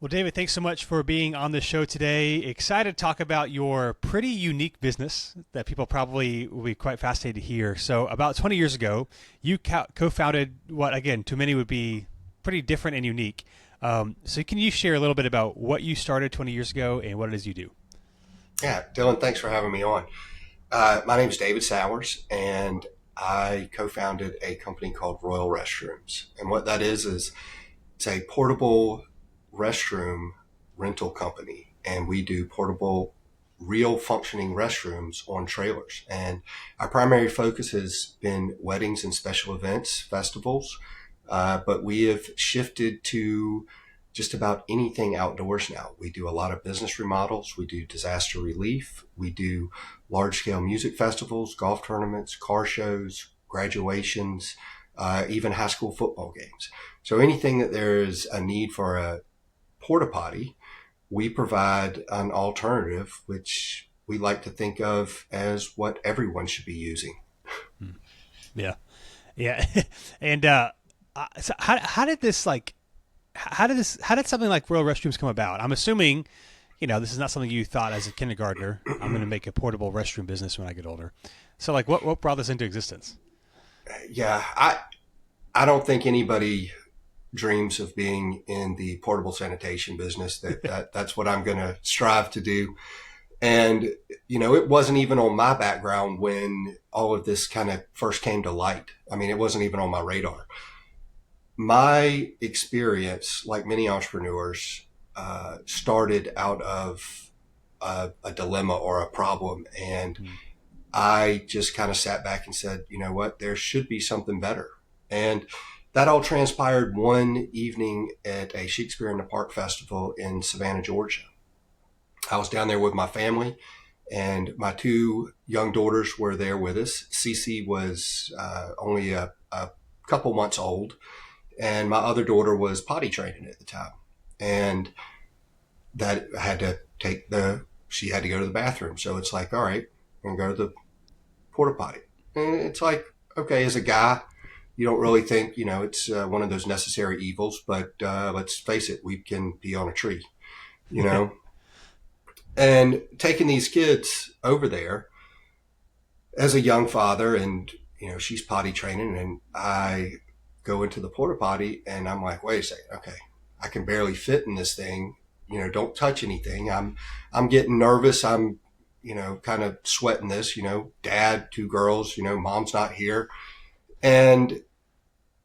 Well, David, thanks so much for being on the show today. Excited to talk about your pretty unique business that people probably will be quite fascinated to hear. So, about 20 years ago, you co-founded what, again, to many would be pretty different and unique. So, can you share a little bit about what you started 20 years ago and what it is you do? Yeah, Dylan, thanks for having me on. My name is David Sauers, and I co-founded a company called Royal Restrooms. And what that is it's a portable restroom rental company, and we do portable, real functioning restrooms on trailers. And our primary focus has been weddings and special events, festivals, but we have shifted to just about anything outdoors now. We do a lot of business remodels. We do disaster relief. We do large scale music festivals, golf tournaments, car shows, graduations, even high school football games. So anything that there is a need for a porta potty, we provide an alternative, which we like to think of as what everyone should be using. Hmm. Yeah, yeah. And so how did this like how did something like Royal Restrooms come about? I'm assuming, this is not something you thought as a kindergartner. I'm going to make a portable restroom business when I get older. So, like, what brought this into existence? Yeah, I don't think anybody dreams of being in the portable sanitation business. That's what I'm going to strive to do. And it wasn't even on my background when all of this kind of first came to light. I mean, it wasn't even on my radar. My experience, like many entrepreneurs, started out of a dilemma or a problem. And Mm. I just kind of sat back and said, you know what, there should be something better. And that all transpired one evening at a Shakespeare in the Park festival in Savannah, Georgia. I was down there with my family, and my two young daughters were there with us. Cece was only a couple months old, and my other daughter was potty training at the time. And that had to she had to go to the bathroom. So it's like, all right, I'm going to go to the porta potty. And it's like, okay, as a guy, you don't really think, it's one of those necessary evils, but let's face it, we can be on a tree, you know? And taking these kids over there as a young father, and, she's potty training, and I go into the porta potty and I'm like, wait a second, okay, I can barely fit in this thing. Don't touch anything. I'm getting nervous. I'm, kind of sweating this, dad, two girls, mom's not here. And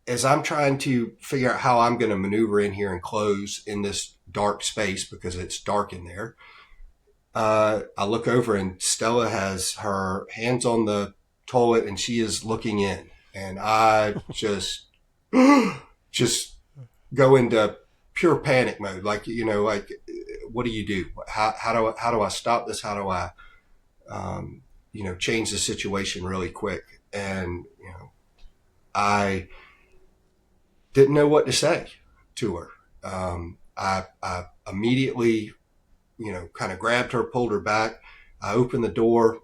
as I'm trying to figure out how I'm going to maneuver in here and close in this dark space because it's dark in there, I look over and Stella has her hands on the toilet and she is looking in. And I just go into pure panic mode. Like, what do you do? How do I stop this? How do I, change the situation really quick? And, I didn't know what to say to her. I immediately, kind of grabbed her, pulled her back. I opened the door.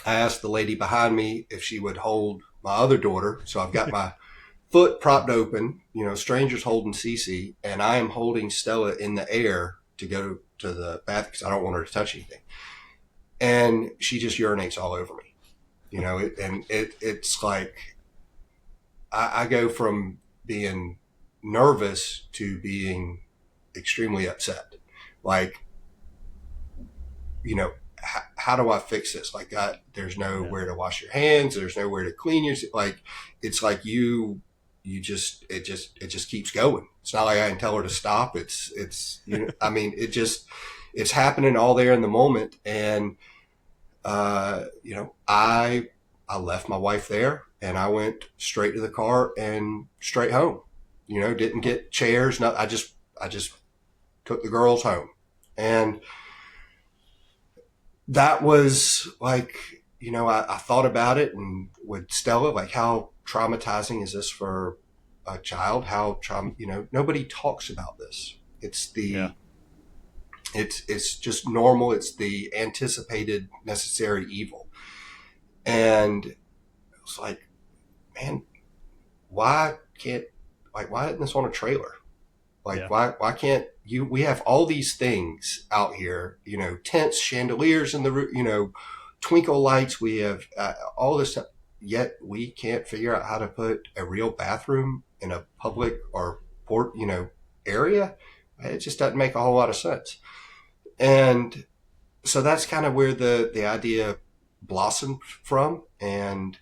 I asked the lady behind me if she would hold my other daughter. So I've got my foot propped open, strangers holding Cece, and I am holding Stella in the air to go to the bathroom because I don't want her to touch anything. And she just urinates all over me, it's like I go from being nervous to being extremely upset. Like, how do I fix this? Like, there's Yeah. nowhere to wash your hands. There's nowhere to clean your, like, it's like it just keeps going. It's not like I can tell her to stop. I mean, it's happening all there in the moment. And, I left my wife there and I went straight to the car and straight home, didn't get chairs. No, I just took the girls home. And that was like, I thought about it and with Stella, like, how traumatizing is this for a child? Nobody talks about this. Yeah. It's just normal. It's the anticipated necessary evil. And it's like, man, why can't, why isn't this on a trailer? Like, Yeah. why can't you, we have all these things out here, tents, chandeliers in the roof, twinkle lights. We have all this stuff, yet we can't figure out how to put a real bathroom in a public or port, area. It just doesn't make a whole lot of sense. And so that's kind of where the idea blossomed from. And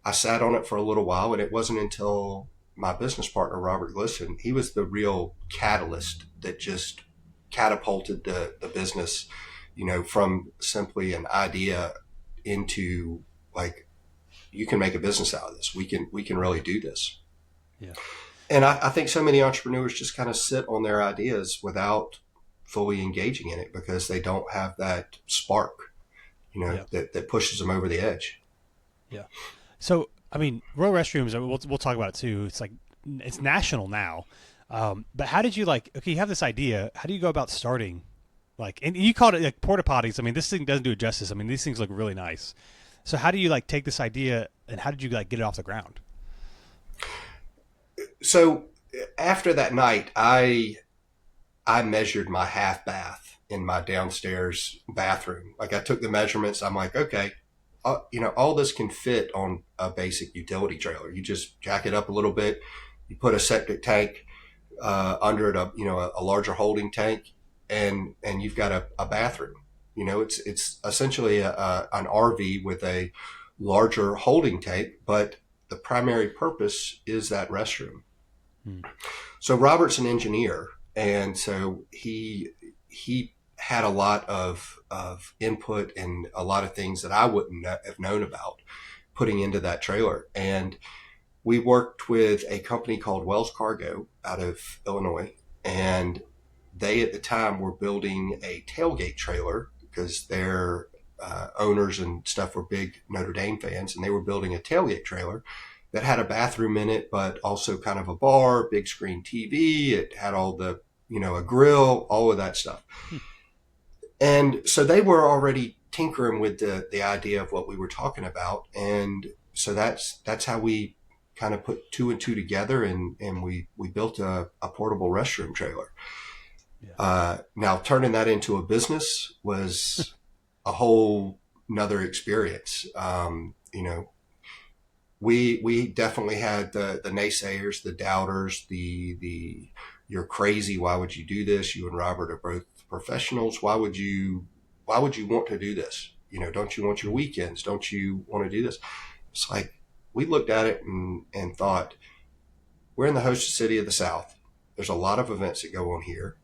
I sat on it for a little while, and it wasn't until my business partner, Robert Glisson, he was the real catalyst that just catapulted the business, from simply an idea into like, you can make a business out of this. We can really do this. Yeah. And I think so many entrepreneurs just kind of sit on their ideas without fully engaging in it because they don't have that spark, Yeah. that pushes them over the edge. Yeah. So, I mean, Royal Restrooms, we'll talk about it too. It's like, it's national now. But how did you okay, you have this idea. How do you go about starting? And you called it like porta potties. I mean, this thing doesn't do it justice. I mean, these things look really nice. So how do you take this idea and how did you get it off the ground? So after that night, I measured my half bath in my downstairs bathroom. Like, I took the measurements. I'm like, okay, all this can fit on a basic utility trailer. You just jack it up a little bit. You put a septic tank under it, a larger holding tank, and you've got a bathroom. It's essentially an RV with a larger holding tank, but the primary purpose is that restroom. So Robert's an engineer, and so he had a lot of input and a lot of things that I wouldn't have known about putting into that trailer. And we worked with a company called Wells Cargo out of Illinois, and they at the time were building a tailgate trailer because their owners and stuff were big Notre Dame fans, and they were building a tailgate trailer that had a bathroom in it, but also kind of a bar, big screen TV. It had all the, a grill, all of that stuff. And so they were already tinkering with the idea of what we were talking about. And so that's how we kind of put two and two together, and we built a portable restroom trailer. Yeah. Now turning that into a business was a whole nother experience. We definitely had the naysayers, the doubters, the you're crazy. Why would you do this? You and Robert are both professionals. Why would you want to do this? Don't you want your weekends? Don't you want to do this? It's like, we looked at it and thought, we're in the hostess city of the South. There's a lot of events that go on here.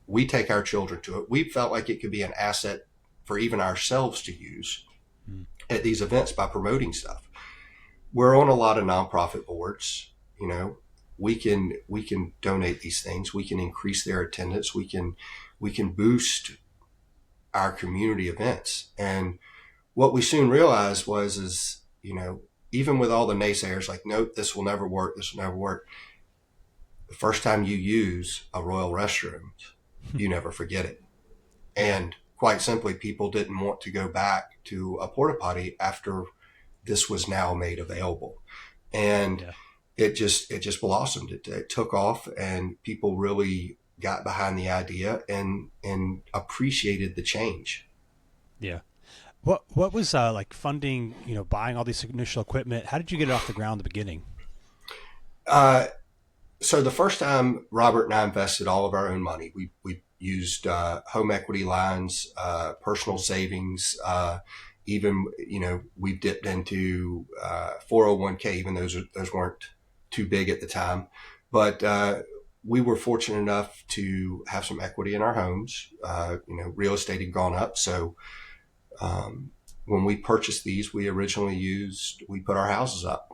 We take our children to it. We felt like it could be an asset for even ourselves to use at these events by promoting stuff. We're on a lot of nonprofit boards. We can donate these things. We can increase their attendance. We can boost our community events. And what we soon realized is, even with all the naysayers, like, nope, this will never work. This will never work. The first time you use a Royal Restroom, you never forget it. And quite simply, people didn't want to go back to a porta potty after this was now made available. And it just blossomed. It took off, and people really got behind the idea and appreciated the change. Yeah. What was funding, buying all this initial equipment? How did you get it off the ground at the beginning? So the first time Robert and I invested all of our own money, we used home equity lines, personal savings, even, we've dipped into 401k, even those weren't too big at the time. But we were fortunate enough to have some equity in our homes. Real estate had gone up. So when we purchased these, we put our houses up.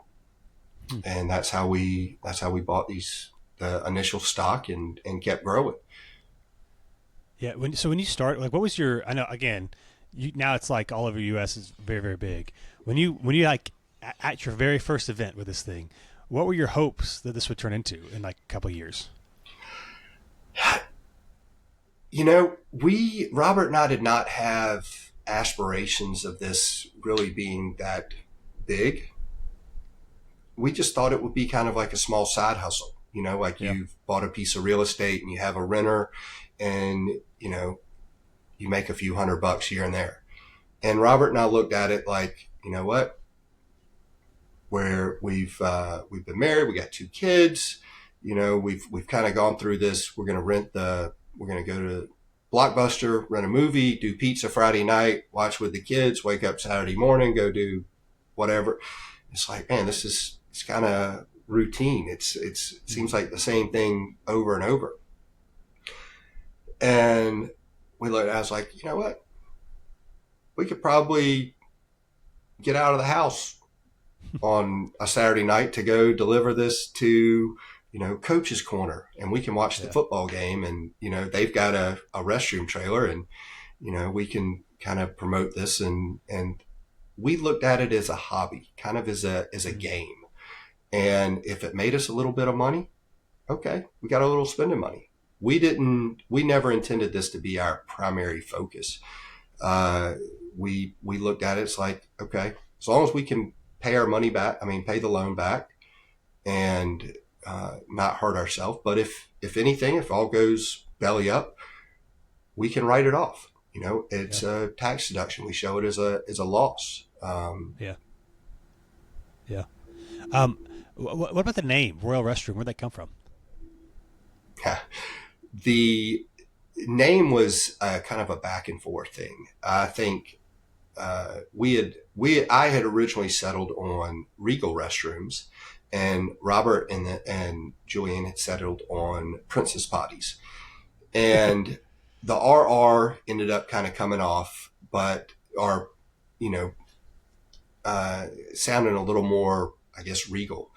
And that's how we bought the initial stock and kept growing. Yeah. When you start, what was I know, again, now it's like all over the U.S. is very, very big. When you at your very first event with this thing, what were your hopes that this would turn into in a couple of years? Robert and I did not have aspirations of this really being that big. We just thought it would be kind of like a small side hustle. like Yeah. you've bought a piece of real estate and you have a renter and, you make a few $100 here and there. And Robert and I looked at it like, you know what, where we've been married, we got 2 kids, we've kind of gone through this. We're going to go to Blockbuster, rent a movie, do pizza Friday night, watch with the kids, wake up Saturday morning, go do whatever. It's like, man, it's kind of routine. It seems like the same thing over and over. And I was like, you know what? We could probably get out of the house on a Saturday night to go deliver this to, Coach's Corner, and we can watch the football game. And, they've got a restroom trailer, and, we can kind of promote this. And we looked at it as a hobby, kind of as a game. And if it made us a little bit of money, okay, we got a little spending money. We never intended this to be our primary focus. We looked at it, it's like, okay, as long as we can pay our money back, pay the loan back and not hurt ourselves. But if anything, if all goes belly up, we can write it off. It's a tax deduction. We show it as a loss. Yeah. What about the name Royal Restroom? Where'd that come from? The name was kind of a back and forth thing. I think I had originally settled on Regal Restrooms, and Robert and Julian had settled on Princess Potties, and the RR ended up kind of coming off, but sounding a little more, I guess, regal.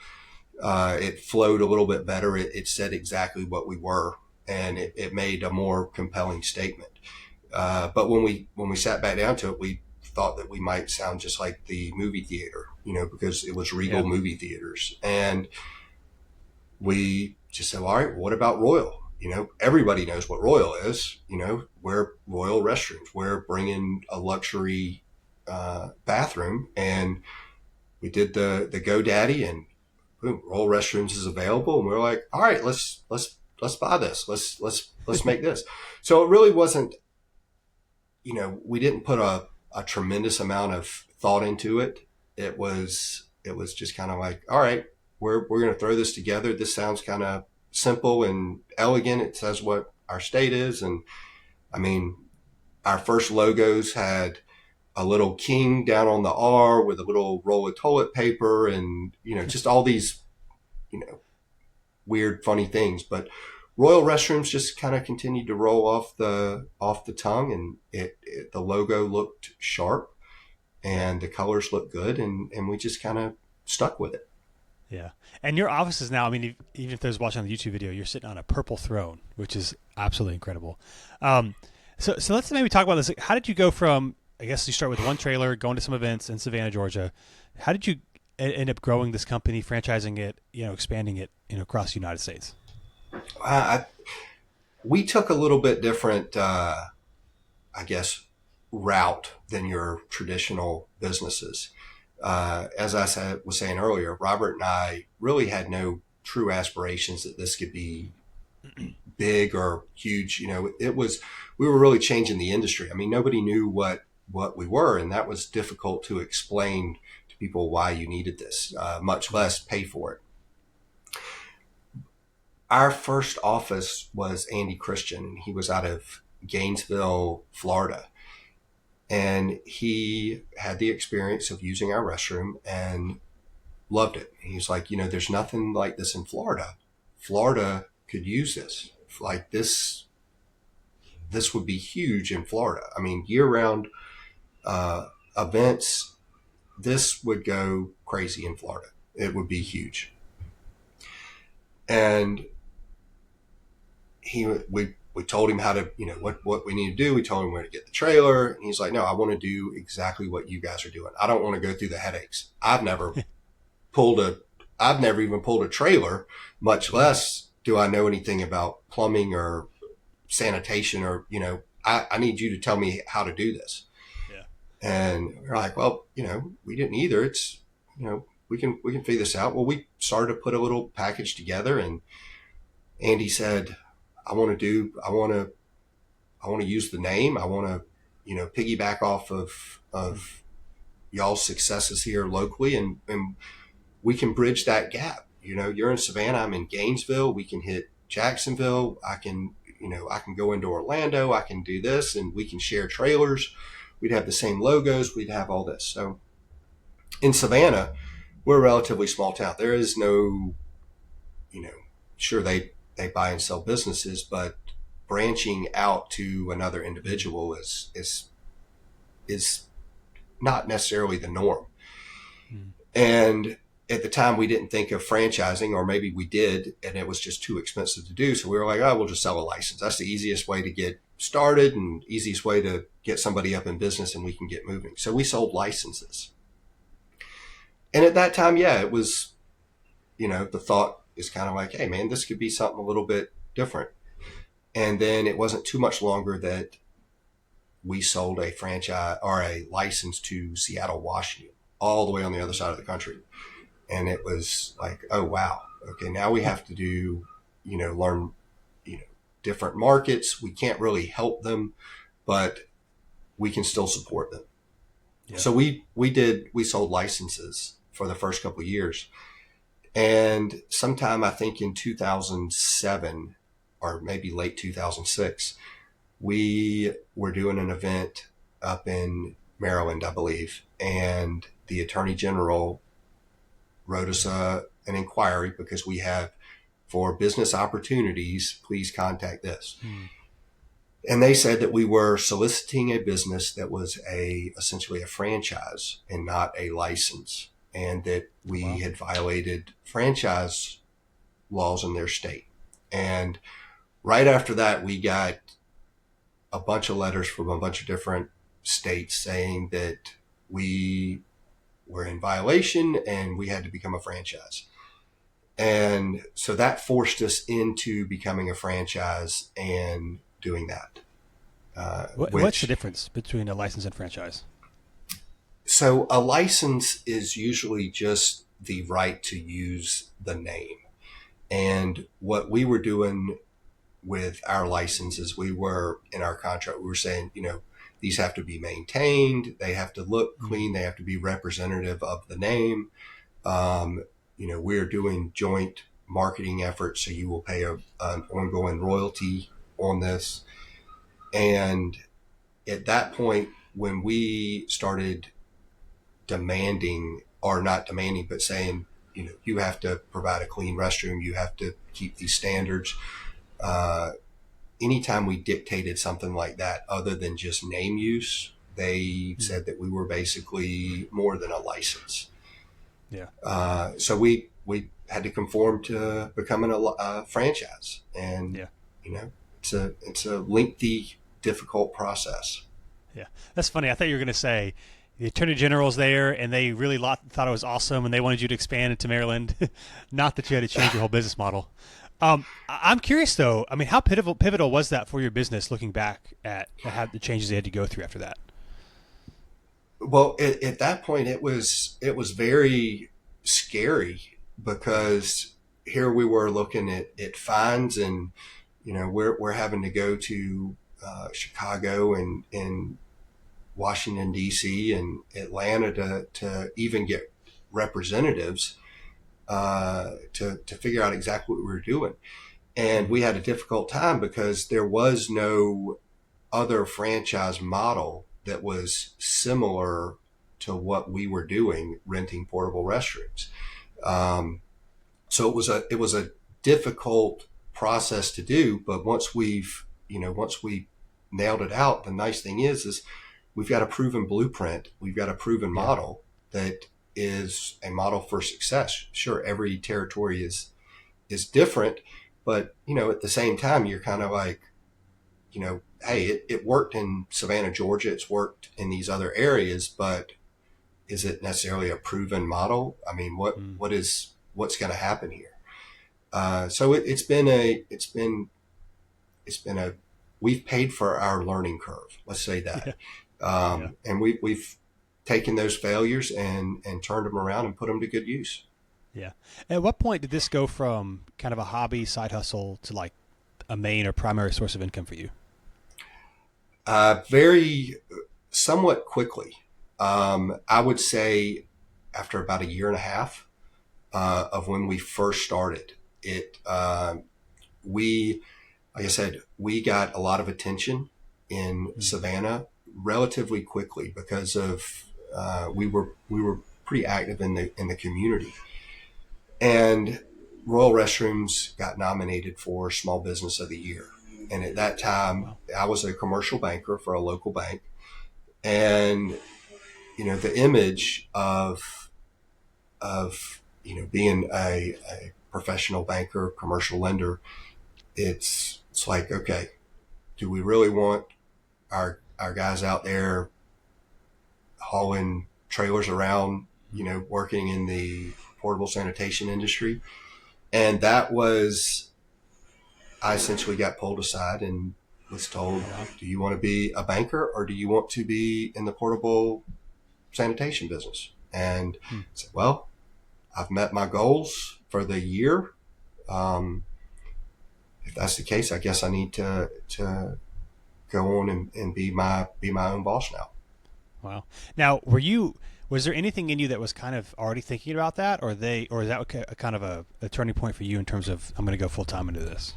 It flowed a little bit better. It said exactly what we were, and it made a more compelling statement. But when we sat back down to it, we thought that we might sound just like the movie theater, because it was Regal Movie Theaters. And we just said, all right, what about Royal? Everybody knows what Royal is. We're Royal Restrooms. We're bringing a luxury bathroom, and we did the GoDaddy, and boom, Royal Restrooms is available. And we're like, all right, let's buy this. Let's make this. So it really wasn't, we didn't put a tremendous amount of thought into it. It was just kind of like, all right, we're going to throw this together. This sounds kind of simple and elegant. It says what our state is. And our first logos had a little king down on the R with a little roll of toilet paper, and, just all these, weird, funny things. But Royal Restrooms just kind of continued to roll off the tongue, and the logo looked sharp and the colors looked good, and we just kind of stuck with it. Yeah. And your offices now, even if there's watching on the YouTube video, you're sitting on a purple throne, which is absolutely incredible. So let's maybe talk about this. How did you go from, I guess you start with one trailer, going to some events in Savannah, Georgia. How did you end up growing this company, franchising it, expanding it, across the United States? We took a little bit different, I guess, route than your traditional businesses. As I was saying earlier, Robert and I really had no true aspirations that this could be big or huge. We were really changing the industry. Nobody knew what we were, and that was difficult to explain to people why you needed this, much less pay for it. Our first office was Andy Christian. He was out of Gainesville, Florida. And he had the experience of using our restroom and loved it. He's like, there's nothing like this in Florida. Florida could use this. Like this would be huge in Florida. Year-round events, this would go crazy in Florida. It would be huge. And we told him how to, what we need to do. We told him where to get the trailer. And he's like, no, I want to do exactly what you guys are doing. I don't want to go through the headaches. I've never even pulled a trailer, much less do I know anything about plumbing or sanitation or, I need you to tell me how to do this. Yeah. And we're like, well, we didn't either. It's, we can figure this out. Well, we started to put a little package together, and Andy said, I want to use the name. I want to, piggyback off of y'all's successes here locally, and we can bridge that gap. You're in Savannah, I'm in Gainesville. We can hit Jacksonville. I can go into Orlando. I can do this, and we can share trailers. We'd have the same logos. We'd have all this. So in Savannah, we're a relatively small town. There is no, sure they buy and sell businesses, but branching out to another individual is not necessarily the norm. Mm. And at the time, we didn't think of franchising, or maybe we did, and it was just too expensive to do. So we were like, oh, we'll just sell a license. That's the easiest way to get started and easiest way to get somebody up in business, and we can get moving. So we sold licenses. And at that time, yeah, it was, the thought is kind of like, hey, man, this could be something a little bit different. And then it wasn't too much longer that we sold a franchise or a license to Seattle, Washington, all the way on the other side of the country. And it was like, oh, wow. Okay, now we have to do, learn, different markets. We can't really help them, but we can still support them. Yeah. So we sold licenses for the first couple of years. And sometime, I think in 2007 or maybe late 2006, we were doing an event up in Maryland, I believe. And the Attorney General wrote us an inquiry because we have, for business opportunities, please contact this. And they said that we were soliciting a business that was essentially a franchise and not a license, and that we had violated franchise laws in their state. And right after that, we got a bunch of letters from a bunch of different states saying that we were in violation and we had to become a franchise. And so that forced us into becoming a franchise and doing that. What's the difference between a license and franchise? So a license is usually just the right to use the name. And what we were doing with our licenses, we were in our contract, we were saying, these have to be maintained. They have to look clean. They have to be representative of the name. We're doing joint marketing efforts, so you will pay an ongoing royalty on this. And at that point, when we started demanding, or not demanding, but saying, you have to provide a clean restroom, you have to keep these standards. Anytime we dictated something like that, other than just name use, they said that we were basically more than a license. Yeah. So we had to conform to becoming a franchise, and it's a lengthy, difficult process. Yeah, that's funny. I thought you were going to say the Attorney General's there, and they really thought it was awesome, and they wanted you to expand into Maryland. Not that you had to change your whole business model. I'm curious, though. I mean, how pivotal was that for your business, looking back at the changes they had to go through after that? Well, at that point, it was very scary, because here we were looking at fines, and we're having to go to Chicago and Washington, D.C. and Atlanta to even get representatives to figure out exactly what we were doing. And we had a difficult time because there was no other franchise model that was similar to what we were doing, renting portable restrooms. So it was a difficult process to do, but once we nailed it out, the nice thing is we've got a proven blueprint. We've got a proven model that is a model for success. Sure, every territory is different, but at the same time, you're kind of like, hey, it worked in Savannah, Georgia. It's worked in these other areas, but is it necessarily a proven model? I mean, what's going to happen here? So it's been we've paid for our learning curve. Let's say that. And we've taken those failures and turned them around and put them to good use. Yeah. At what point did this go from kind of a hobby side hustle to like a main or primary source of income for you? Very somewhat quickly. I would say after about a year and a half of when we first started it, we, like I said, we got a lot of attention in Savannah relatively quickly because of we were pretty active in the community, and Royal Restrooms got nominated for Small Business of the Year. And at that time, Wow. I was a commercial banker for a local bank, and the image of being a professional banker, commercial lender, it's like, okay, do we really want our guys out there hauling trailers around, working in the portable sanitation industry? And that was, I essentially got pulled aside and was told, Oh, wow. do you want to be a banker or do you want to be in the portable sanitation business? And I said, well, I've met my goals for the year. Um, if that's the case, I guess I need to go on and be my own boss now. Wow. Now, was there anything in you that was kind of already thinking about that, or is that a kind of a turning point for you in terms of I'm going to go full time into this?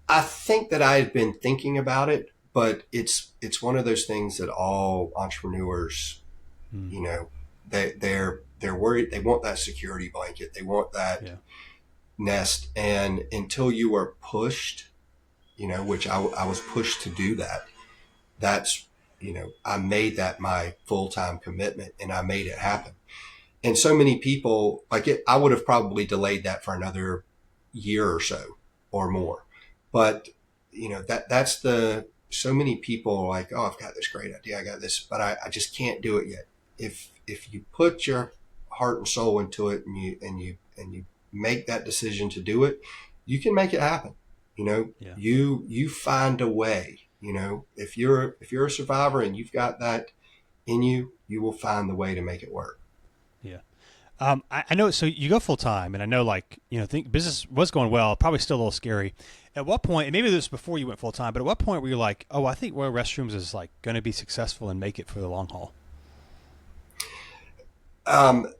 I think that I had been thinking about it, but it's one of those things that all entrepreneurs, Mm. they're worried. They want that security blanket. They want that Yeah. nest. And until you are pushed, which I was pushed to do that, that's, I made that my full-time commitment and I made it happen. And so many people like it, I would have probably delayed that for another year or so or more. But, that's so many people are like, oh, I've got this great idea. I got this, but I just can't do it yet. If you put your heart and soul into it and you make that decision to do it, you can make it happen. Yeah. You find a way. If you're a survivor and you've got that in you, you will find the way to make it work. Yeah. I know. So you go full time, and I know, like, think business was going well, probably still a little scary. At what point, and maybe this was before you went full time, but at what point were you like, oh, I think Royal Restrooms is like going to be successful and make it for the long haul? Um,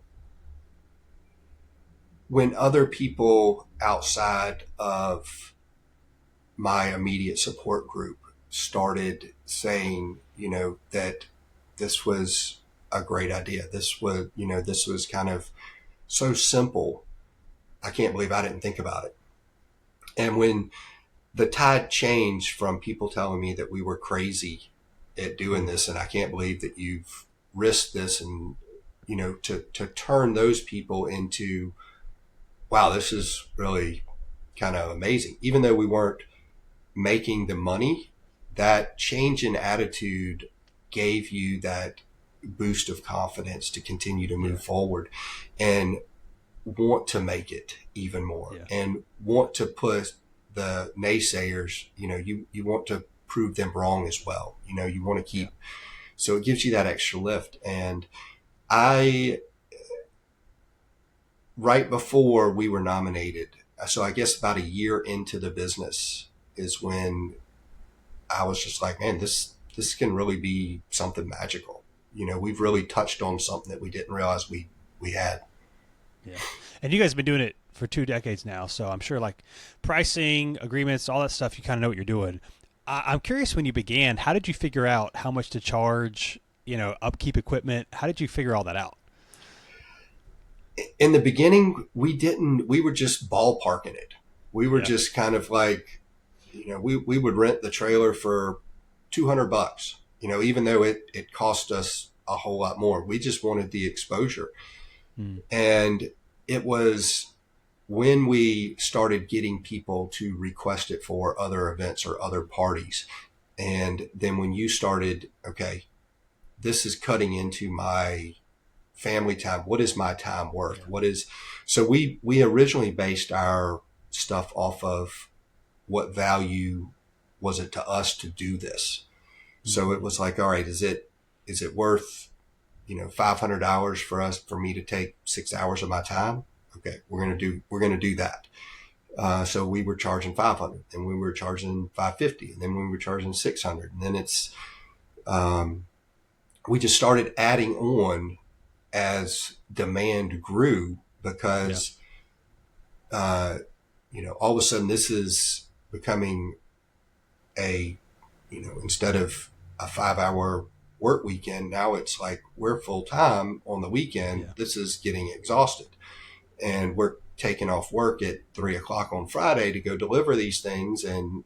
when other people outside of my immediate support group started saying, that this was a great idea. This was kind of so simple. I can't believe I didn't think about it. And when the tide changed from people telling me that we were crazy at doing this, and I can't believe that you've risked this, and to turn those people into, wow, this is really kind of amazing. Even though we weren't making the money, that change in attitude gave you that boost of confidence to continue to move forward and want to make it even more, Yeah. and want to put the naysayers, you want to prove them wrong as well. You want to keep, so it gives you that extra lift. And I, right before we were nominated, so I guess about a year into the business is when I was just like, man, this can really be something magical. We've really touched on something that we didn't realize we had. Yeah. And you guys have been doing it for 2 decades now, so I'm sure like pricing, agreements, all that stuff, you kind of know what you're doing. I'm curious, when you began, how did you figure out how much to charge, upkeep equipment? How did you figure all that out? In the beginning, we were just ballparking it. We were Yeah. just kind of like, we would rent the trailer for $200, even though it cost us a whole lot more. We just wanted the exposure. Mm. And it was when we started getting people to request it for other events or other parties. And then when you started, okay, this is cutting into my family time. What is my time worth? Yeah. So we originally based our stuff off of what value was it to us to do this. Mm. So it was like, all right, is it worth $500 for me to take 6 hours of my time. Okay, we're gonna do that. So we were charging 500, and we were charging 550, and then we were charging 600, and then we just started adding on as demand grew because, all of a sudden this is becoming instead of a 5 hour work weekend, now it's like we're full time on the weekend. Yeah. This is getting exhausted, and we're taking off work at 3 o'clock on Friday to go deliver these things. And,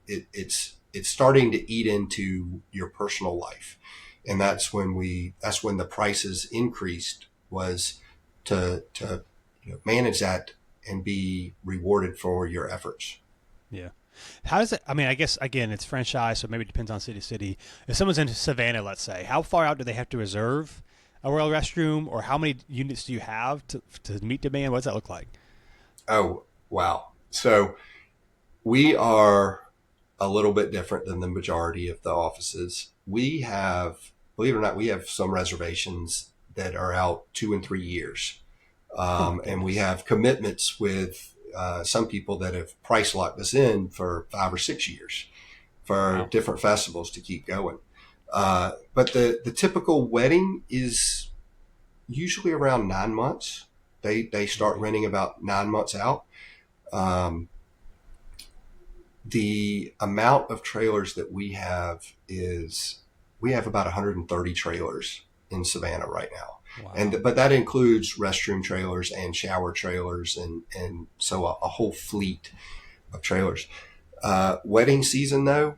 it's starting to eat into your personal life. And that's when the prices increased, was to manage that and be rewarded for your efforts. Yeah. How does it, I mean, I guess, again, it's franchise, so maybe it depends on city to city. If someone's in Savannah, let's say, how far out do they have to reserve a Royal Restroom, or how many units do you have to meet demand? What does that look like? Oh, wow. So we are a little bit different than the majority of the offices. We have, believe it or not, we have some reservations that are out 2 and 3 years. And we have commitments with some people that have price locked us in for 5 or 6 years for different festivals to keep going. But the typical wedding is usually around 9 months. They start renting about 9 months out. The amount of trailers that we have about 130 trailers in Savannah right now. Wow. But that includes restroom trailers and shower trailers, and so a whole fleet of trailers. Wedding season though,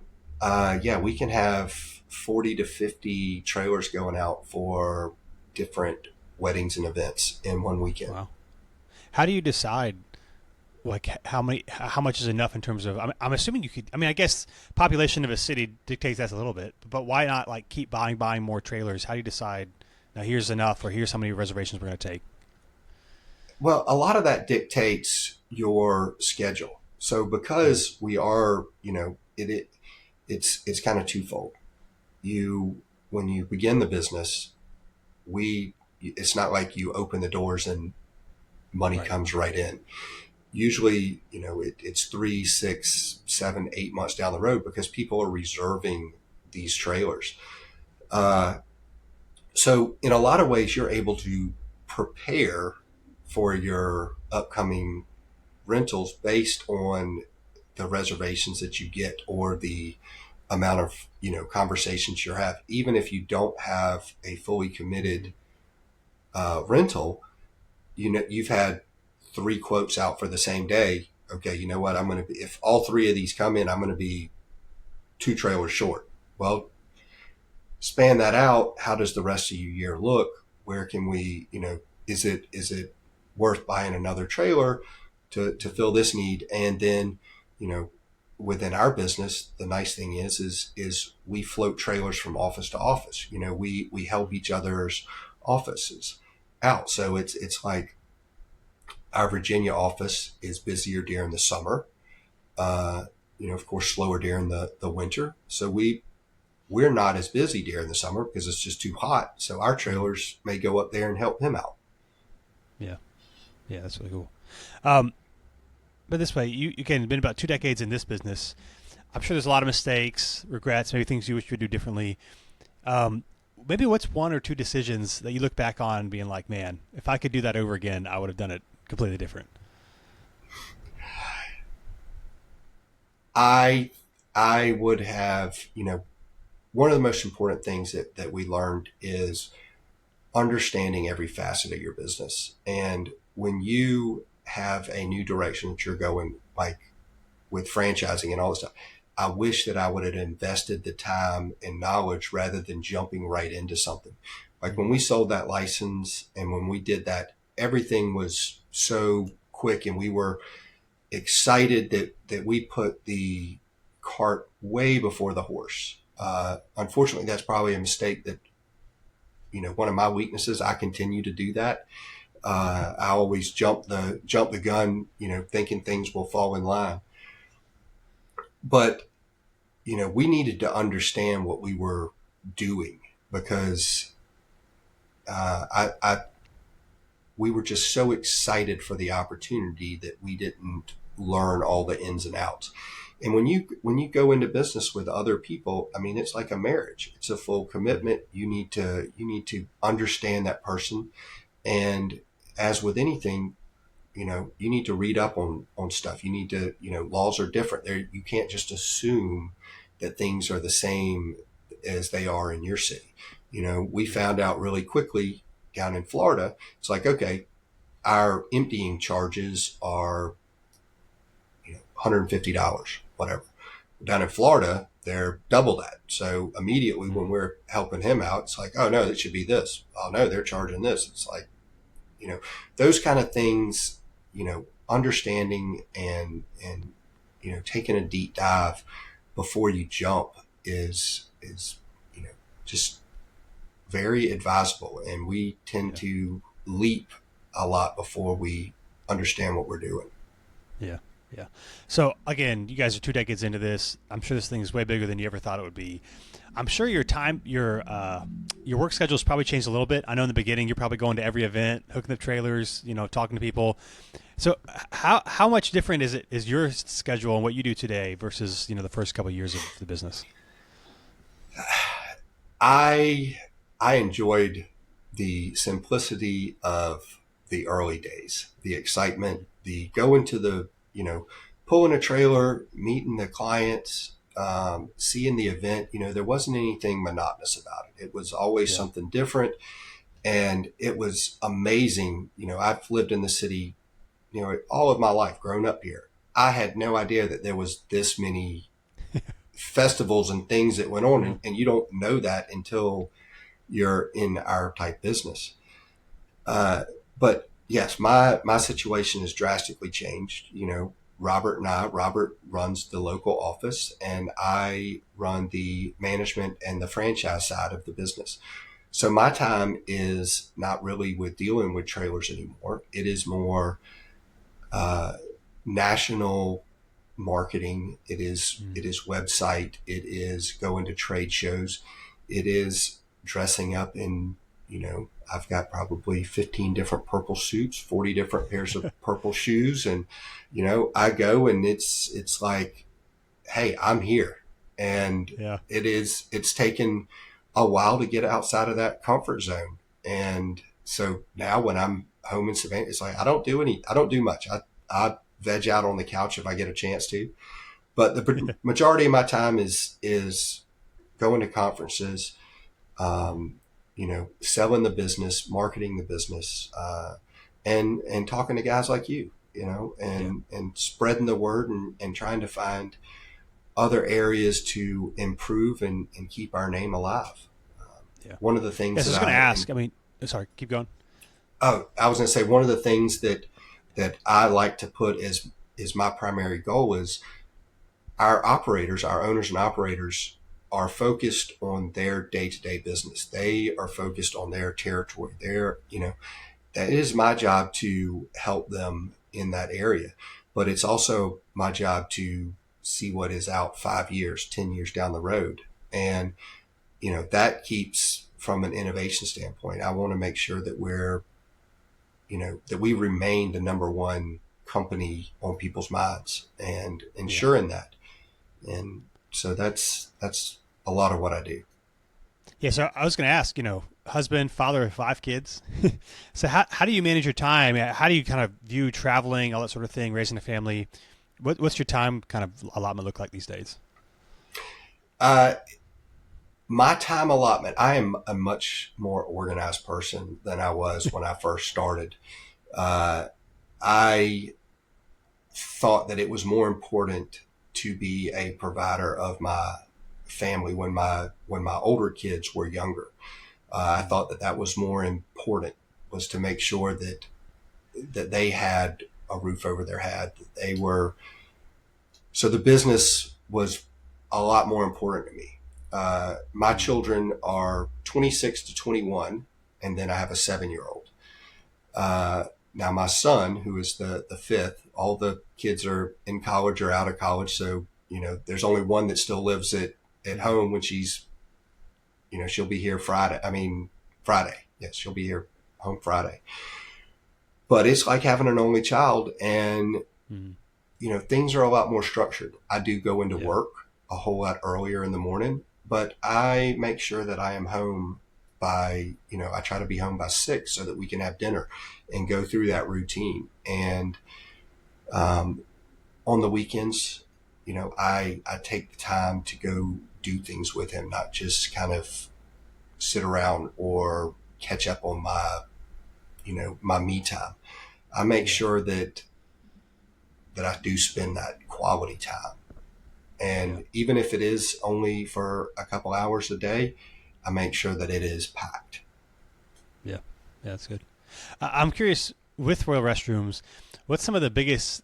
we can have 40 to 50 trailers going out for different weddings and events in one weekend. Wow. How do you decide like how much is enough in terms of, I'm assuming you could, I guess population of a city dictates that a little bit, but why not like keep buying more trailers? How do you decide, now here's enough, or here's how many reservations we're going to take? Well, a lot of that dictates your schedule. So because we are, it's kind of twofold. When you begin the business, it's not like you open the doors and money comes right in. Usually, it's 3, 6, 7, 8 months down the road because people are reserving these trailers. So in a lot of ways, you're able to prepare for your upcoming rentals based on the reservations that you get or the amount of, conversations you have. Even if you don't have a fully committed rental, you've had 3 quotes out for the same day. Okay, you know what? If all 3 of these come in, I'm going to be 2 trailers short. Well, span that out. How does the rest of your year look? Where can we, is it worth buying another trailer to fill this need? And then, within our business, the nice thing is we float trailers from office to office. We help each other's offices out. So it's like our Virginia office is busier during the summer, of course, slower during the winter. So we're not as busy during the summer because it's just too hot. So our trailers may go up there and help him out. Yeah. Yeah, that's really cool. But this way, you again, been about 2 decades in this business. I'm sure there's a lot of mistakes, regrets, maybe things you wish you would do differently. Maybe what's 1 or 2 decisions that you look back on being like, man, if I could do that over again, I would have done it completely different? I would have, one of the most important things that we learned is understanding every facet of your business. And when you have a new direction that you're going, like with franchising and all this stuff, I wish that I would have invested the time and knowledge rather than jumping right into something. Like when we sold that license and when we did that, everything was so quick and we were excited that we put the cart way before the horse. Unfortunately, that's probably a mistake that, one of my weaknesses. I continue to do that. I always jump the gun, thinking things will fall in line. But, we needed to understand what we were doing because we were just so excited for the opportunity that we didn't learn all the ins and outs. And when you go into business with other people, I mean, it's like a marriage. It's a full commitment. You need to understand that person. And as with anything, you need to read up on stuff. You need to, laws are different there. You can't just assume that things are the same as they are in your city. We found out really quickly down in Florida. It's like, okay, our emptying charges are, $150, whatever. Down in Florida, they're double that. So immediately when we're helping him out, it's like, oh no, it should be this. Oh no, they're charging this. It's like, those kind of things, understanding and taking a deep dive before you jump is just very advisable. And we tend to leap a lot before we understand what we're doing. Yeah. Yeah. So again, you guys are 2 decades into this. I'm sure this thing is way bigger than you ever thought it would be. I'm sure your work schedule's probably changed a little bit. I know in the beginning you're probably going to every event, hooking up trailers, talking to people. So how much different is your schedule and what you do today versus the first couple of years of the business? I enjoyed the simplicity of the early days, the excitement, the going to the pulling a trailer, meeting the clients, seeing the event. There wasn't anything monotonous about it. It was always something different, and it was amazing. I've lived in the city, all of my life, grown up here. I had no idea that there was this many festivals and things that went on, and you don't know that until you're in our type business. But yes, my situation has drastically changed. Robert runs the local office, and I run the management and the franchise side of the business. So my time is not really with dealing with trailers anymore. It is more national marketing. It is website. It is going to trade shows. It is dressing up in, I've got probably 15 different purple suits, 40 different pairs of purple shoes. And, I go and it's like, hey, I'm here. And it's taken a while to get outside of that comfort zone. And so now when I'm home in Savannah, it's like, I don't do much. I veg out on the couch if I get a chance to, but the majority of my time is going to conferences, selling the business, marketing the business, and talking to guys like you, and spreading the word and trying to find other areas to improve and keep our name alive. One of the things I was going to ask, sorry, keep going. Oh, I was going to say one of the things that I like to put as my primary goal is our owners and operators are focused on their day-to-day business. They are focused on their territory. That is my job to help them in that area, but it's also my job to see what is out 5 years, 10 years down the road. And, that keeps from an innovation standpoint. I want to make sure that that we remain the number one company on people's minds and ensuring that. And so that's a lot of what I do. Yeah. So I was going to ask, husband, father of 5 kids. So how do you manage your time? How do you kind of view traveling, all that sort of thing, raising a family? What's your time kind of allotment look like these days? My time allotment, I am a much more organized person than I was when I first started. I thought that it was more important to be a provider of my family when my older kids were younger. I thought that was more important, was to make sure that they had a roof over their head, so the business was a lot more important to me. My children are 26 to 21, and then I have a 7-year-old. Now my son, who is the 5th, all the kids are in college or out of college. So, there's only one that still lives at home when she'll be here Friday. Yes, she'll be here home Friday. But it's like having an only child, and Mm-hmm. things are a lot more structured. I do go into Yeah. work a whole lot earlier in the morning, but I make sure that I am home by, I try to be home by 6 so that we can have dinner and go through that routine. And um, on the weekends, I take the time to go do things with him, not just kind of sit around or catch up on my me time. I make Yeah. sure that I do spend that quality time. Yeah. And even if it is only for a couple hours a day, I make sure that it is packed. Yeah. Yeah. That's good. I'm curious with Royal Restrooms, what's some of the biggest,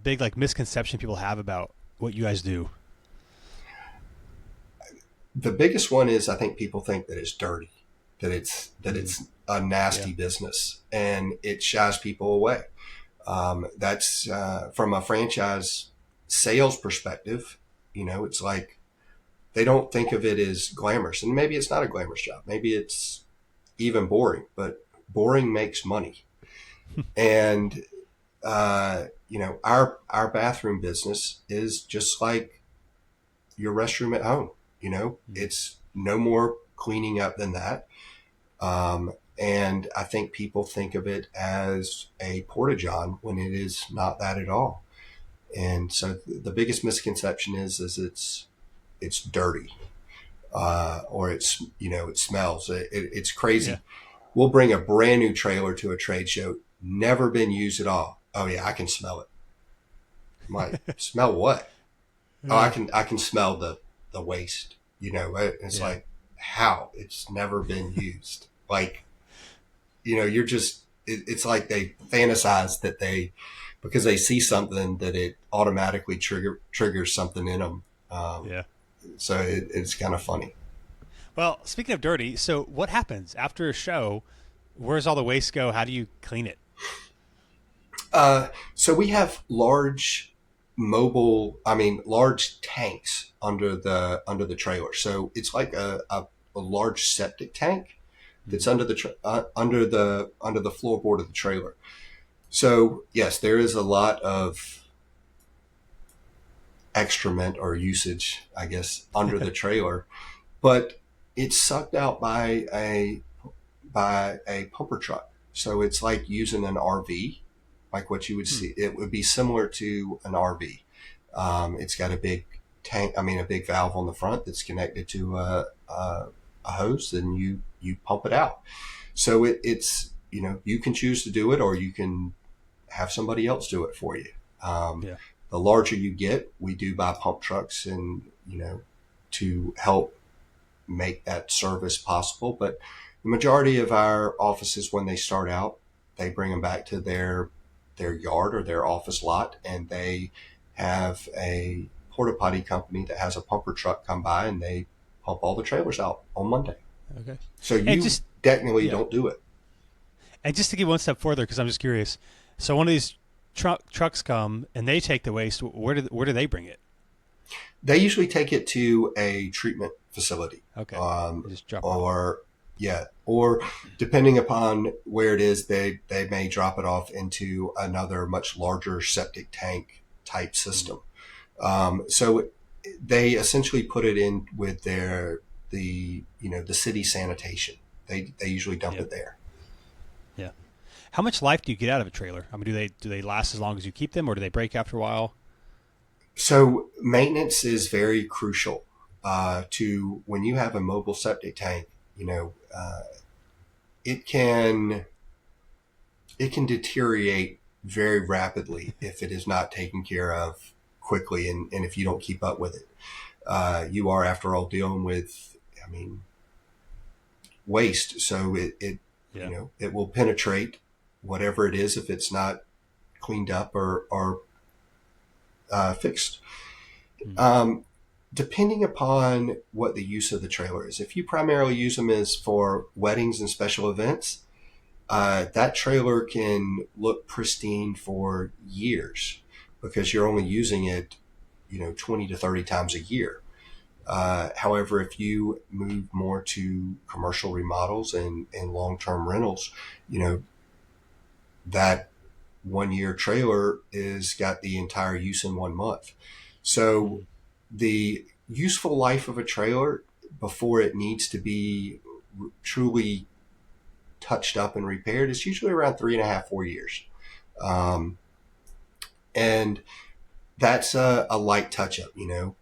big like misconception people have about what you guys do? The biggest one is I think people think that it's dirty, that Mm. it's a Yeah. nasty business, and it shies people away. That's from a franchise sales perspective. It's like they don't think of it as glamorous, and maybe it's not a glamorous job. Maybe it's even boring, but boring makes money. And our bathroom business is just like your restroom at home. Mm. It's no more cleaning up than that. And I think people think of it as a porta john when it is not that at all. And so the biggest misconception is it's dirty, or it smells. It's Yeah. crazy. We'll bring a brand new trailer to a trade show, never been used at all. Oh yeah, I can smell it. I'm like, smell what? Oh, I Yeah. can smell the waste. It's Yeah. like, how? It's never been used. Like, you're just it's like they fantasize that because they see something that it automatically triggers something in them. Um, Yeah. so it's kind of funny. Well, speaking of dirty, so what happens after a show? Where's all the waste go? How do you clean it? So we have large tanks under the trailer. So it's like a large septic tank that's Mm. under the floorboard of the trailer. So yes, there is a lot of excrement or usage, I guess, under the trailer, but it's sucked out by a pumper truck. So it's like using an RV, like what you would Hmm. see. It would be similar to an RV. It's got a big tank, a big valve on the front that's connected to a hose, and you pump it out. So it's you can choose to do it, or you can have somebody else do it for you. Um, Yeah. the larger you get, we do buy pump trucks, and to help make that service possible. But the majority of our offices, when they start out, they bring them back to their yard or their office lot, and they have a porta potty company that has a pumper truck come by, and they pump all the trailers out on Monday. Okay. So And you just technically yeah, don't do it. and just to get one step further, because I'm just curious. So one of these trucks come and they take the waste. Where do they bring it? They usually take it to a treatment facility, Okay. They just drop it off. or depending upon where it is, they may drop it off into another much larger septic tank type Mm. system. So they essentially put it in with the city sanitation. They usually dump Yeah. it there. Yeah. How much life do you get out of a trailer? I mean, do they last as long as you keep them, or do they break after a while? So maintenance is very crucial to when you have a mobile septic tank. It can it can deteriorate very rapidly if it is not taken care of quickly, and if you don't keep up with it. You are, after all, dealing with, waste. So Yeah. it will penetrate whatever it is if it's not cleaned up or fixed. Mm. Um, Depending upon what the use of the trailer is, if you primarily use them as for weddings and special events, that trailer can look pristine for years because you're only using it, 20 to 30 times a year. However, if you move more to commercial remodels and long-term rentals, you know, that 1 year trailer is got the entire use in 1 month. So the useful life of a trailer before it needs to be truly touched up and repaired is usually around 3.5, 4 years. Um, and that's a light touch up, new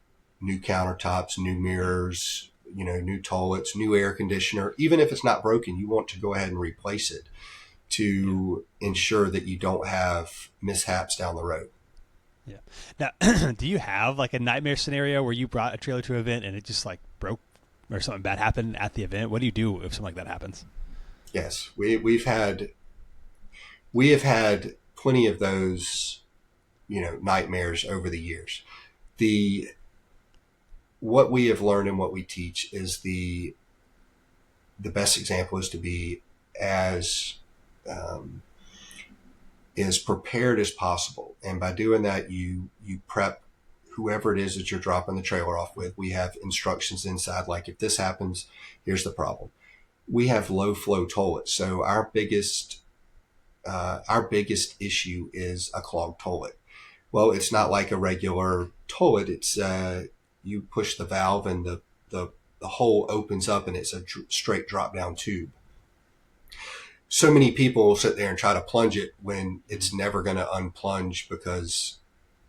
countertops, new mirrors, new toilets, new air conditioner. Even if it's not broken, you want to go ahead and replace it to ensure that you don't have mishaps down the road. Yeah. Now, do you have like a nightmare scenario where you brought a trailer to an event and it just like broke or something bad happened at the event? What do you do if something like that happens? Yes, we have had plenty of those, nightmares over the years. The What we have learned and what we teach is the best example is to be as as prepared as possible, and by doing that, you prep whoever it is that you're dropping the trailer off with. We have instructions inside, like if this happens, here's the problem. We have low flow toilets, so our biggest issue is a clogged toilet. Well, it's not like a regular toilet. It's you push the valve and the hole opens up and it's a straight drop down tube. So many people will sit there and try to plunge it when it's never going to unplunge because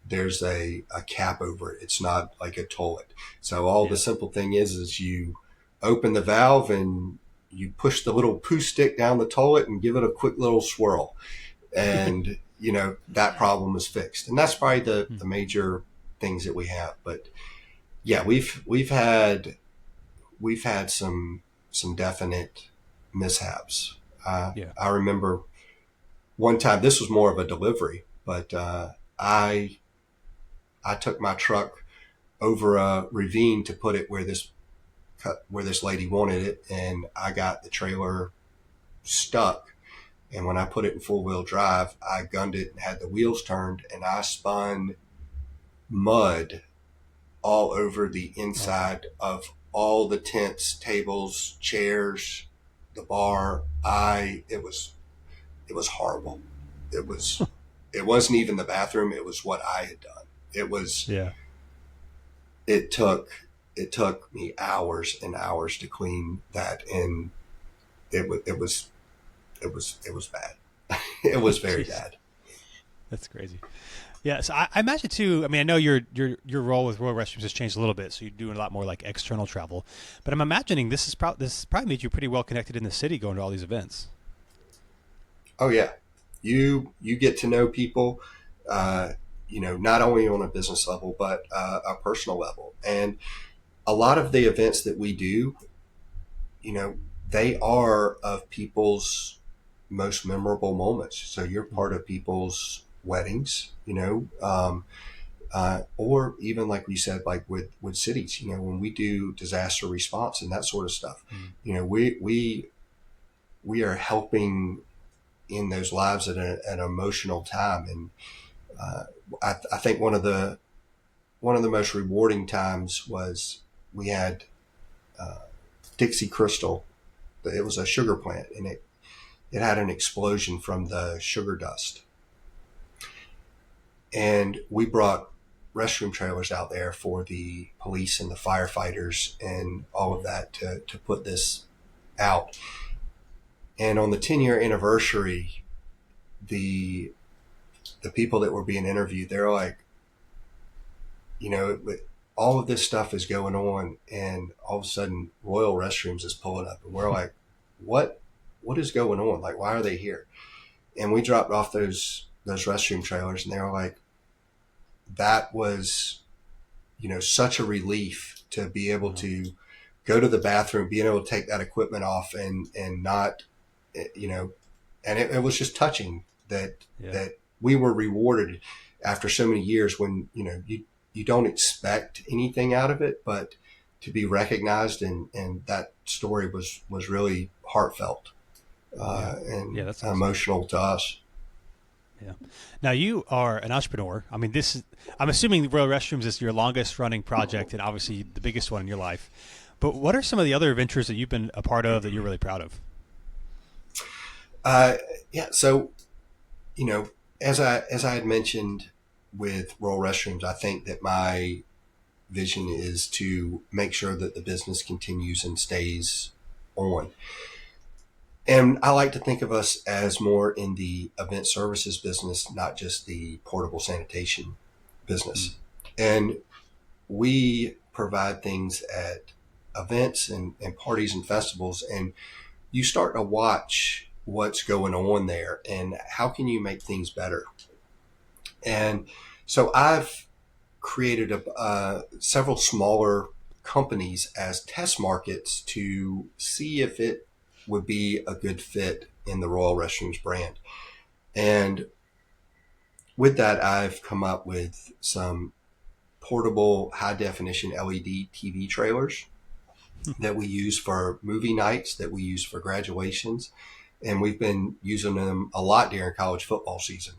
there's a cap over it. It's not like a toilet. So all the simple thing is you open the valve and you push the little poo stick down the toilet and give it a quick little swirl. And, that problem is fixed. And that's probably the major things that we have. But yeah, we've had some definite mishaps. I remember one time, this was more of a delivery, but I took my truck over a ravine to put it where this lady wanted it, and I got the trailer stuck. And when I put it in full wheel drive, I gunned it and had the wheels turned, and I spun mud all over the inside of all the tents, tables, chairs, the bar. It was horrible. It wasn't even the bathroom. It was what I had done. It took me hours and hours to clean that. And it was bad. It was very bad. That's crazy. Yeah, so I imagine too. I mean, I know your role with Royal Restrooms has changed a little bit, so you're doing a lot more like external travel. But I'm imagining this probably made you pretty well connected in the city, going to all these events. Oh yeah, you get to know people, not only on a business level but a personal level. And a lot of the events that we do, they are of people's most memorable moments. So you're part of people's weddings, or even like we said, like with cities, when we do disaster response and that sort of stuff, we are helping in those lives at an emotional time. And I think one of the most rewarding times was we had Dixie Crystal. It was a sugar plant, and it had an explosion from the sugar dust. And we brought restroom trailers out there for the police and the firefighters and all of that to put this out. And on the 10-year anniversary, the people that were being interviewed, they're like, all of this stuff is going on, and all of a sudden Royal Restrooms is pulling up, and we're like, what is going on? Like, why are they here? And we dropped off those restroom trailers, and they were like, that was, such a relief to be able to go to the bathroom, being able to take that equipment off and not, and it was just touching that we were rewarded after so many years when, you don't expect anything out of it, but to be recognized, and that story was really heartfelt and that's awesome. emotional to us. Yeah. Now you are an entrepreneur. I mean, I'm assuming Royal Restrooms is your longest running project and obviously the biggest one in your life. But what are some of the other ventures that you've been a part of that you're really proud of? Uh, yeah. So, as I had mentioned with Royal Restrooms, I think that my vision is to make sure that the business continues and stays on. And I like to think of us as more in the event services business, not just the portable sanitation business. And we provide things at events and parties and festivals, and you start to watch what's going on there and how can you make things better. And so I've created several smaller companies as test markets to see if it would be a good fit in the Royal Restrooms brand. And with that, I've come up with some portable high definition LED TV trailers that we use for movie nights, that we use for graduations. And we've been using them a lot during college football season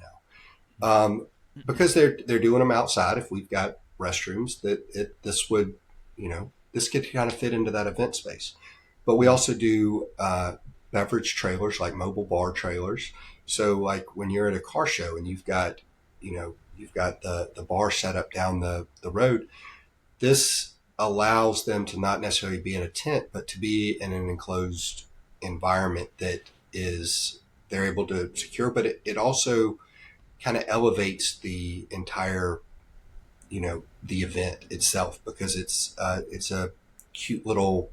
now. Because they're doing them outside. If we've got restrooms, this could kind of fit into that event space. But we also do beverage trailers, like mobile bar trailers. So like when you're at a car show and you've got the bar set up down the road, this allows them to not necessarily be in a tent, but to be in an enclosed environment that they're able to secure. But it also kind of elevates the entire, the event itself, because it's a cute little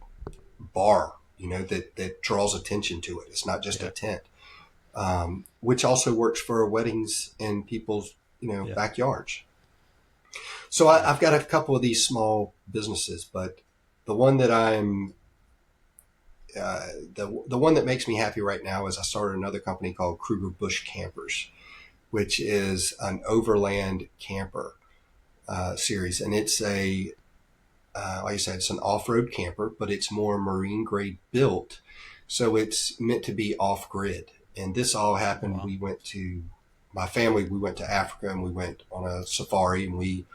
bar, that draws attention to it. It's not just a tent, which also works for weddings in people's, backyards. So I've got a couple of these small businesses, but the one that the one that makes me happy right now is I started another company called Kruger Busch Campers, which is an overland camper series. And it's like I said, it's an off-road camper, but it's more marine grade built. So it's meant to be off grid. And this all happened. Wow. My family, we went to Africa and we went on a safari and we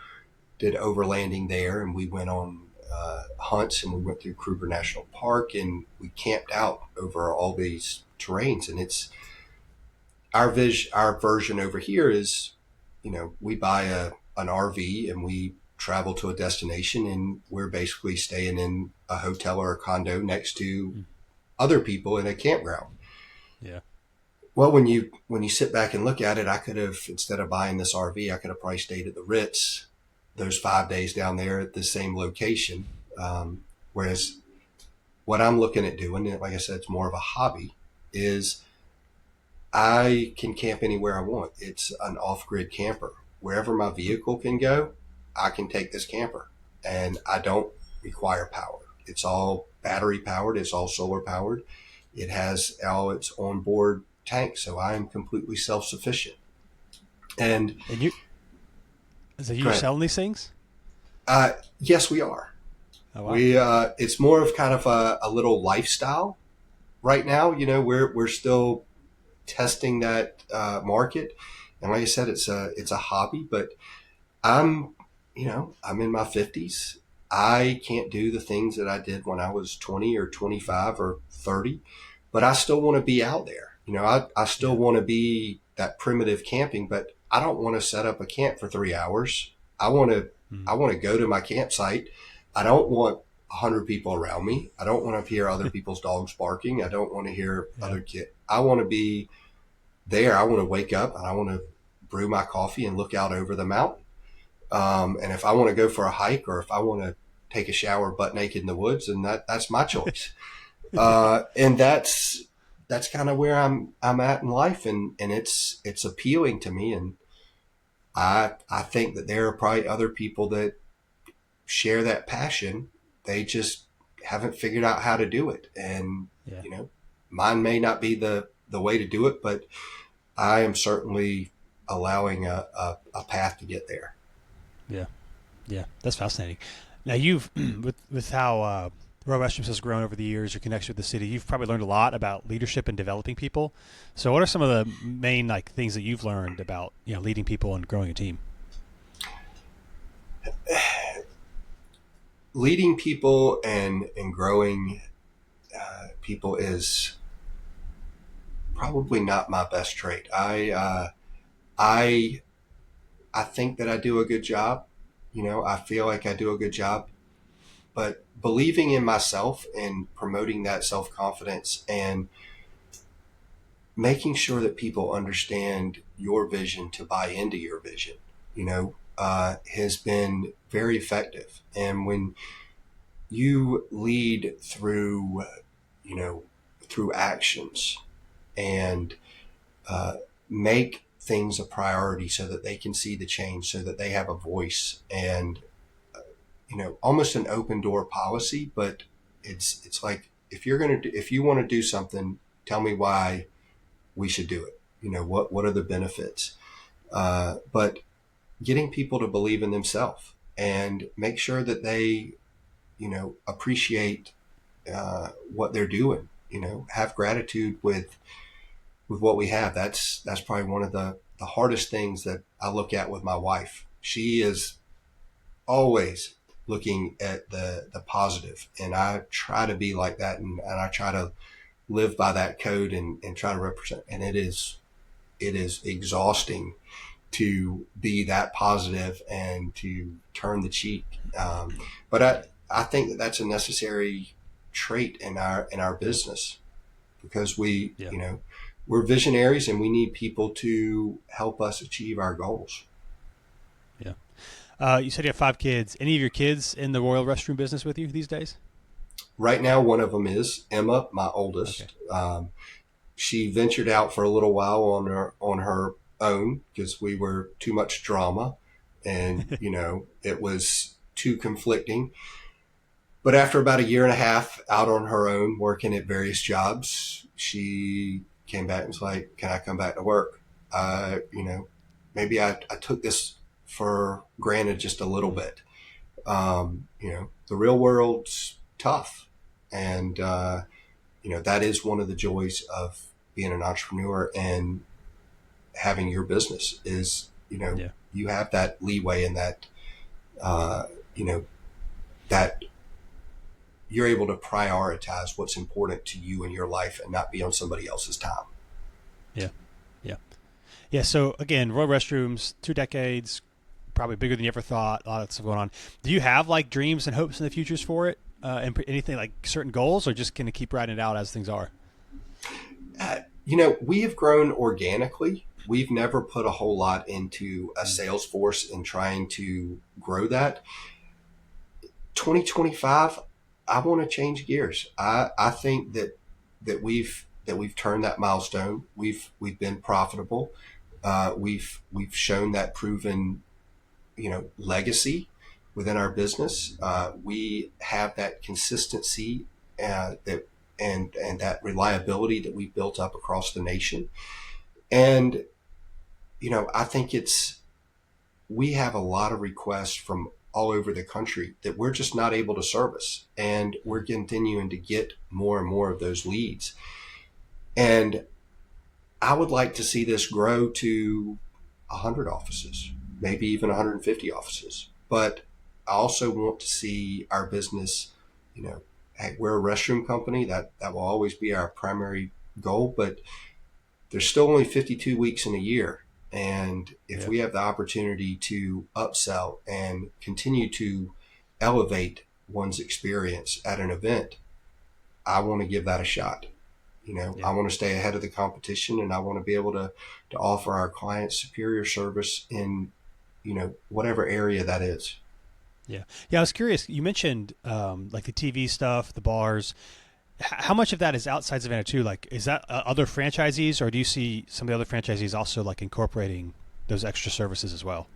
did overlanding there, and we went on hunts, and we went through Kruger National Park, and we camped out over all these terrains. And it's our version over here is, we buy an RV and we travel to a destination, and we're basically staying in a hotel or a condo next to other people in a campground. Yeah. Well, when you sit back and look at it, I could have, instead of buying this RV, I could have probably stayed at the Ritz those 5 days down there at the same location. Whereas what I'm looking at doing, like I said, it's more of a hobby, is I can camp anywhere I want. It's an off-grid camper. Wherever my vehicle can go, I can take this camper, and I don't require power. It's all battery powered. It's all solar powered. It has all its onboard tanks, so I am completely self-sufficient. And so you're selling these things? Yes, we are. Oh, wow. It's more of kind of a little lifestyle right now. We're still testing that market, and like I said, it's a hobby. But I'm in my 50s. I can't do the things that I did when I was 20 or 25 or 30, but I still want to be out there. I still want to be that primitive camping, but I don't want to set up a camp for 3 hours. I want to go to my campsite. I don't want 100 people around me. I don't want to hear other people's dogs barking. I don't want to hear other kids. I want to be there. I want to wake up and I want to brew my coffee and look out over the mountain. And if I want to go for a hike, or if I want to take a shower butt naked in the woods, then that's my choice. And that's kind of where I'm at in life, and it's appealing to me. And I think that there are probably other people that share that passion. They just haven't figured out how to do it. And, mine may not be the way to do it, but I am certainly allowing a path to get there. Yeah. Yeah. That's fascinating. Now you've, with how Royal Restrooms has grown over the years, your connection with the city. You've probably learned a lot about leadership and developing people. So what are some of the main things that you've learned about leading people and growing a team? Leading people and growing people is probably not my best trait. I think that I do a good job. I feel like I do a good job, but believing in myself and promoting that self-confidence and making sure that people understand your vision to buy into your vision, has been very effective. And when you lead through actions and make things a priority so that they can see the change, so that they have a voice, and almost an open door policy. But it's like, if you want to do something, tell me why we should do it. What are the benefits? But getting people to believe in themselves and make sure that they appreciate what they're doing. Have gratitude with what we have. That's probably one of the hardest things that I look at with my wife. She is always looking at the positive, and I try to be like that, and I try to live by that code and try to represent. And it is exhausting to be that positive and to turn the cheek. But I think that that's a necessary trait in our business, because we're visionaries and we need people to help us achieve our goals. Yeah. You said you have 5 kids. Any of your kids in the Royal Restroom business with you these days? Right now, one of them is Emma, my oldest. Okay. She ventured out for a little while on her own because we were too much drama, and it was too conflicting. But after about a year and a half out on her own, working at various jobs, she came back and was like, "Can I come back to work?" Maybe I took this for granted just a little bit. The real world's tough, and that is one of the joys of being an entrepreneur and having your business is you have that leeway and that that you're able to prioritize what's important to you in your life and not be on somebody else's time. Yeah. So again, Royal Restrooms, 2 decades, probably bigger than you ever thought. A lot of stuff going on. Do you have dreams and hopes in the futures for it? And anything like certain goals, or just going to keep riding it out as things are? We have grown organically. We've never put a whole lot into a sales force in trying to grow that. 2025, I want to change gears. I think that we've turned that milestone. We've been profitable. We've shown that proven legacy within our business. We have that consistency and that reliability that we've built up across the nation. And I think we have a lot of requests from all over the country that we're just not able to service, and we're continuing to get more and more of those leads. And I would like to see this grow to 100 offices, maybe even 150 offices. But I also want to see our business, hey, we're a restroom company. That will always be our primary goal, but there's still only 52 weeks in a year. And if we have the opportunity to upsell and continue to elevate one's experience at an event, I want to give that a shot. I want to stay ahead of the competition, and I want to be able to offer our clients superior service in, whatever area that is. Yeah. I was curious. You mentioned the TV stuff, the bars. How much of that is outside Savannah too? Is that other franchisees, or do you see some of the other franchisees also incorporating those extra services as well?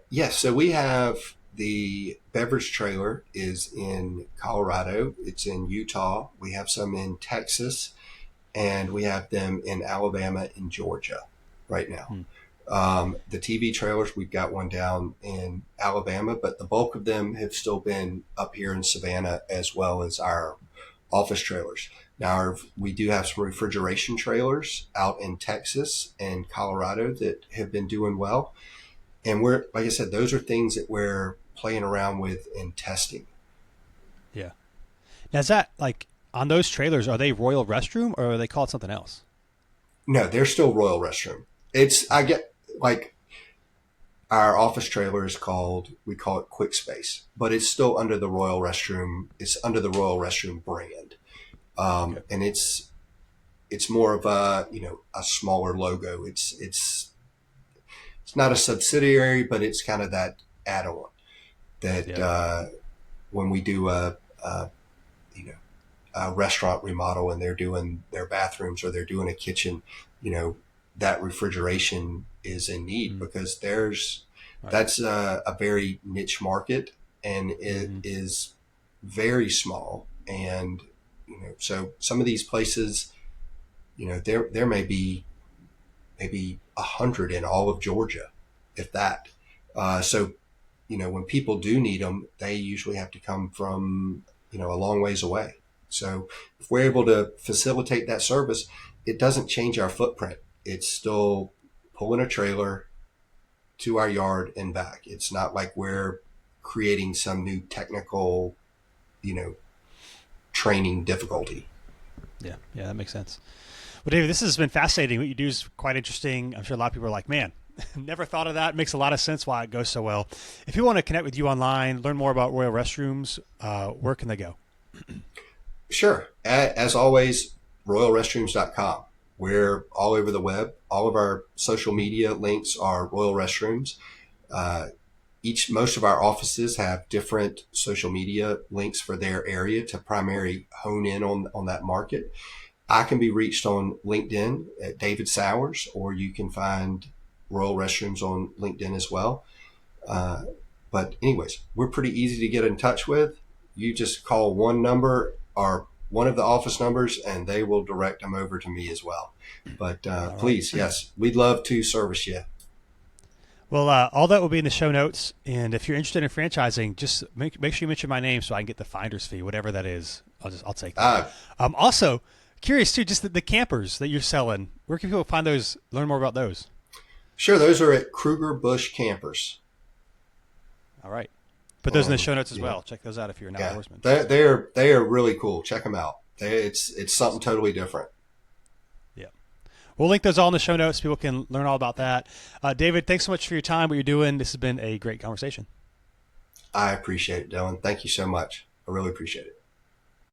Yes. So we have the beverage trailer is in Colorado. It's in Utah. We have some in Texas, and we have them in Alabama and Georgia right now. The TV trailers, we've got one down in Alabama, but the bulk of them have still been up here in Savannah, as well as our office trailers. Now, we do have some refrigeration trailers out in Texas and Colorado that have been doing well. And like I said, those are things that we're playing around with and testing. Yeah. Now, is that like on those trailers, are they Royal Restroom or are they called something else? No, they're still Royal Restroom. I get like our office trailer we call it Quick Space, but it's still under the Royal Restroom. It's under the Royal Restroom brand. Okay. And it's more of a smaller logo. It's not a subsidiary, but it's kind of that add-on that when we do a restaurant remodel and they're doing their bathrooms or they're doing a kitchen, that refrigeration is in need because that's a very niche market and it is very small. And, so some of these places, there may be maybe 100 in all of Georgia, if that. So, when people do need them, they usually have to come from, a long ways away. So if we're able to facilitate that service, it doesn't change our footprint. It's still pulling a trailer to our yard and back. It's not like we're creating some new technical, training difficulty. Yeah, that makes sense. Well, David, this has been fascinating. What you do is quite interesting. I'm sure a lot of people are like, man, never thought of that. It makes a lot of sense why it goes so well. If you want to connect with you online, learn more about Royal Restrooms, where can they go? Sure. As always, royalrestrooms.com. We're all over the web. All of our social media links are Royal Restrooms. Most of our offices have different social media links for their area to primarily hone in on that market. I can be reached on LinkedIn at David Sauers, or you can find Royal Restrooms on LinkedIn as well. But anyways, we're pretty easy to get in touch with. You just call one number or one of the office numbers and they will direct them over to me as well. But please, yes, we'd love to service you. Well, all that will be in the show notes. And if you're interested in franchising, just make sure you mention my name so I can get the finder's fee, whatever that is. I'll take that. Also, curious too, just the campers that you're selling. Where can people find those? Learn more about those. Sure, those are at Kruger Busch Campers. All right, put those in the show notes as well. Check those out if you're an outdoorsman. They are really cool. Check them out. It's something totally different. Yeah, we'll link those all in the show notes. People can learn all about that. David, thanks so much for your time. What you're doing. This has been a great conversation. I appreciate it, Dylan. Thank you so much. I really appreciate it.